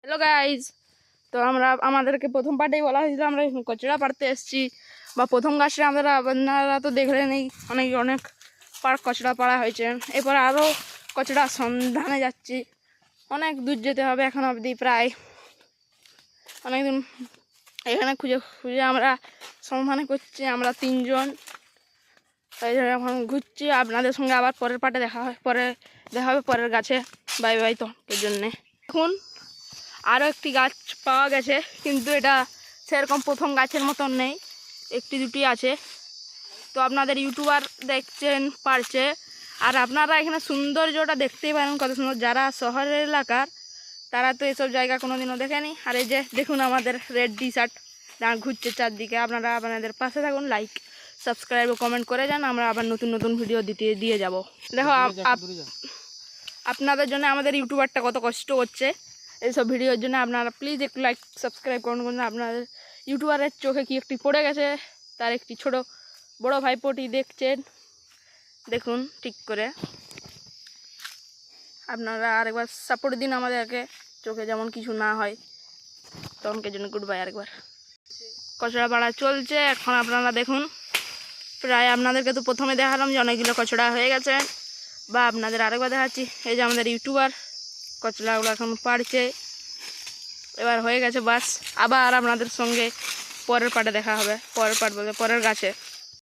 Hello guys, তো আমাদেরকে প্রথম পার্টেই বলা হয়েছিল আমরা কচড়া পাড়তে এসেছি, বা প্রথম গাছটা আপনারা তো দেখলেনই, অনেক পার্ক কচড়া পাড়া হয়েছে। এরপর আরও কচড়া সন্ধানে যাচ্ছি, অনেক দূর যেতে হবে এখন অবধি, প্রায় অনেকদিন এখানে খুঁজে খুঁজে আমরা সন্ধানে করছি। আমরা 3 জন তাই এখন ঘুরছি। আপনাদের সঙ্গে আবার পরের পার্টে দেখা হবে পরের গাছে। Bye bye. তো এর জন্যে এখন আরও একটি গাছ পাওয়া গেছে, কিন্তু এটা সেরকম প্রথম গাছের মতন নেই, একটি দুটি আছে। তো আপনাদের ইউটিউবার দেখছেন পারছে, আর আপনারা এখানে সৌন্দর্যটা দেখতেই পারেন কত সুন্দর। যারা শহরের এলাকার তারা তো এসব জায়গা কোনোদিনও দেখেনি। আর এই যে দেখুন আমাদের রেড টি শার্ট ঘুরছে চারদিকে। আপনারা আপনাদের পাশে থাকুন, লাইক সাবস্ক্রাইব ও কমেন্ট করে যান, আমরা আবার নতুন নতুন ভিডিও দিয়ে যাব। দেখো আপনাদের জন্য আমাদের ইউটিউবারটা কত কষ্ট করছে এইসব ভিডিওর জন্য। আপনারা প্লিজ একটু লাইক সাবস্ক্রাইব করুন। আপনাদের ইউটিউবারের চোখে কি একটি পড়ে গেছে, তার একটি বড় ভাইপোটি দেখছেন, দেখুন ঠিক করে। আপনারা আরেকবার সাপোর্ট দিন আমাদেরকে, চোখে যেমন কিছু না হয়। তখনকে জন্য গুড বাই। আরেকবার কচড়া পাড়া চলছে এখন, আপনারা দেখুন। প্রায় আপনাদেরকে তো প্রথমে দেখালাম যে অনেকগুলো কচড়া হয়ে গেছে, বা আপনাদের আরেকবার দেখাচ্ছি। এই যে আমাদের ইউটিউবার কচড়াগুলো এখন পাড়ছে, এবার হয়ে গেছে বাস। আবার আপনাদের সঙ্গে পরের পার্টে দেখা হবে, পরের পার্ট বলতে পরের গাছে।